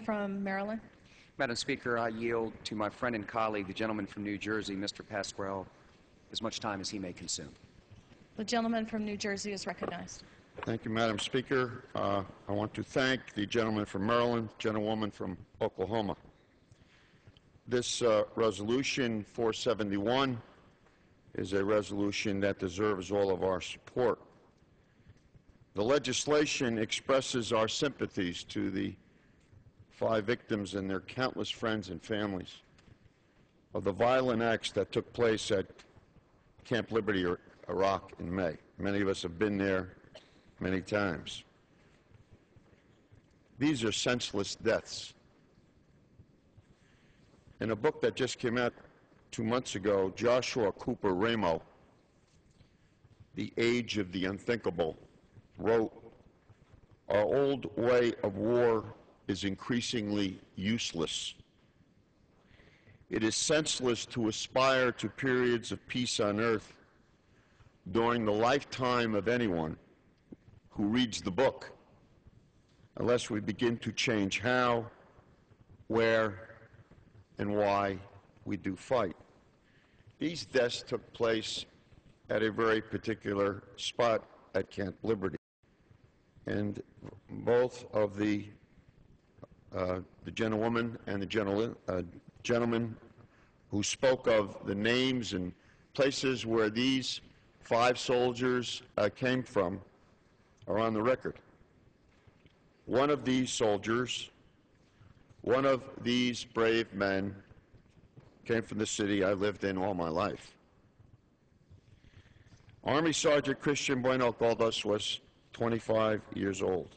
From Maryland. Madam Speaker, I yield to my friend and colleague, the gentleman from New Jersey, Mr. Pascrell, as much time as he may consume. The gentleman from New Jersey is recognized. Thank you, Madam Speaker. I want to thank the gentleman from Maryland, gentlewoman from Oklahoma. This resolution 471 is a resolution that deserves all of our support. The legislation expresses our sympathies to the 5 victims and their countless friends and families of the violent acts that took place at Camp Liberty, Iraq in May. Many of us have been there many times. These are senseless deaths. In a book that just came out 2 months ago, Joshua Cooper Ramo, The Age of the Unthinkable, wrote, "Our old way of war is increasingly useless. It is senseless to aspire to periods of peace on earth during the lifetime of anyone who reads the book, unless we begin to change how, where, and why we do fight." These deaths took place at a very particular spot at Camp Liberty. And both of the gentlewoman and the gentleman who spoke of the names and places where these 5 soldiers came from are on the record. One of these soldiers, one of these brave men, came from the city I lived in all my life. Army Sergeant Christian Bueno Galdas was 25 years old.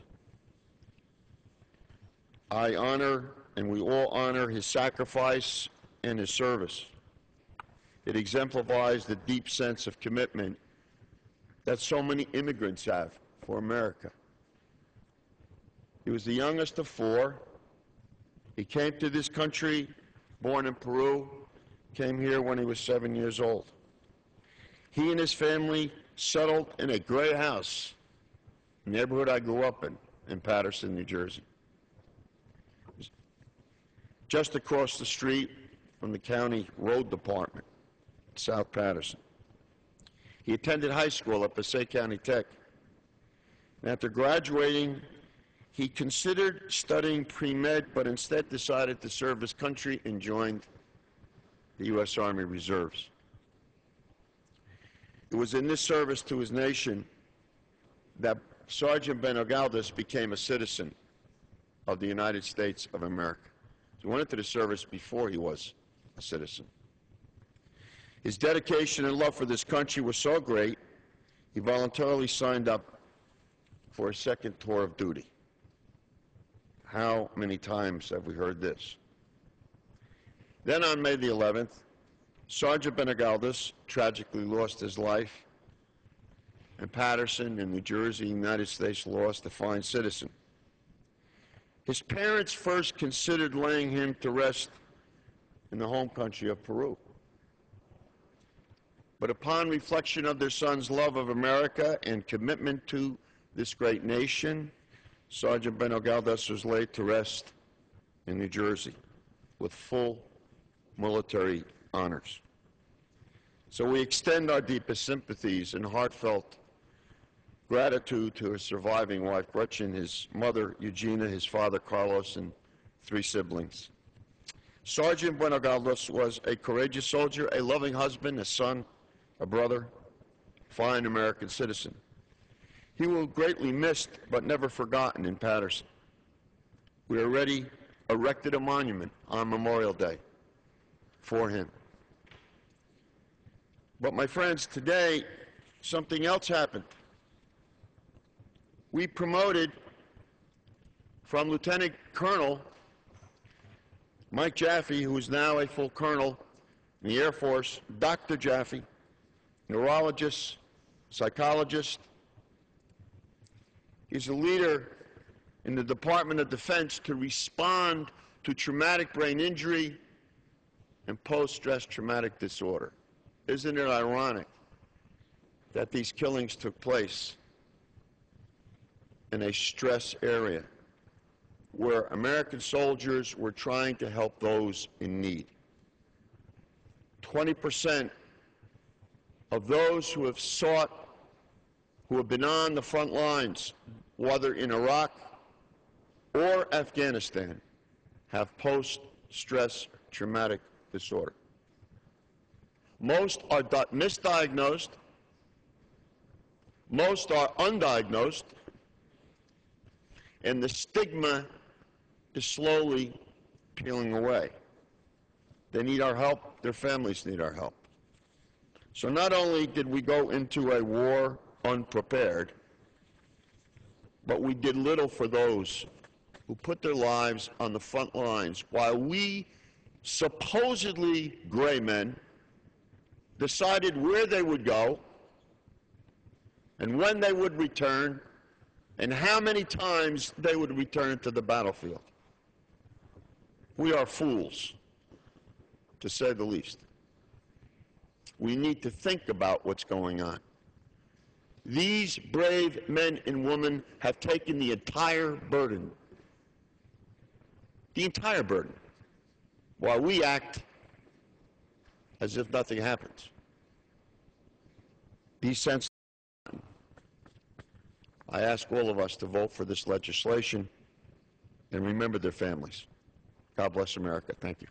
I honor, and we all honor, his sacrifice and his service. It exemplifies the deep sense of commitment that so many immigrants have for America. He was the youngest of 4. He came to this country, born in Peru, came here when he was 7 years old. He and his family settled in a gray house, neighborhood I grew up in Paterson, New Jersey, just across the street from the county road department, South Paterson. He attended high school at Passaic County Tech. And after graduating, he considered studying pre-med, but instead decided to serve his country and joined the U.S. Army Reserves. It was in this service to his nation that Sergeant Bueno Galdas became a citizen of the United States of America. He went into the service before he was a citizen. His dedication and love for this country was so great, he voluntarily signed up for a second tour of duty. How many times have we heard this? Then on May the 11th, Sergeant Bueno Galdas tragically lost his life, and Paterson in New Jersey, United States, lost a fine citizen. His parents first considered laying him to rest in the home country of Peru. But upon reflection of their son's love of America and commitment to this great nation, Sergeant Bueno Galdas was laid to rest in New Jersey with full military honors. So we extend our deepest sympathies and heartfelt gratitude to his surviving wife, Gretchen, his mother, Eugenia, his father, Carlos, and 3 siblings. Sergeant Bueno Galdas was a courageous soldier, a loving husband, a son, a brother, fine American citizen. He will be greatly missed, but never forgotten in Paterson. We already erected a monument on Memorial Day for him. But my friends, today, something else happened. We promoted from Lieutenant Colonel Mike Jaffe, who is now a full colonel in the Air Force, Dr. Jaffe, neurologist, psychologist. He's a leader in the Department of Defense to respond to traumatic brain injury and post-stress traumatic disorder. Isn't it ironic that these killings took place in a stress area? where American soldiers were trying to help those in need. 20% of those who have been on the front lines, whether in Iraq or Afghanistan, have post-stress traumatic disorder. Most are misdiagnosed, most are undiagnosed, and the stigma is slowly peeling away. They need our help, their families need our help. So not only did we go into a war unprepared, but we did little for those who put their lives on the front lines while we, supposedly gray men, decided where they would go and when they would return and how many times they would return to the battlefield. We are fools, to say the least. We need to think about what's going on. These brave men and women have taken the entire burden, while we act as if nothing happens. Be sensitive. I ask all of us to vote for this legislation and remember their families. God bless America. Thank you.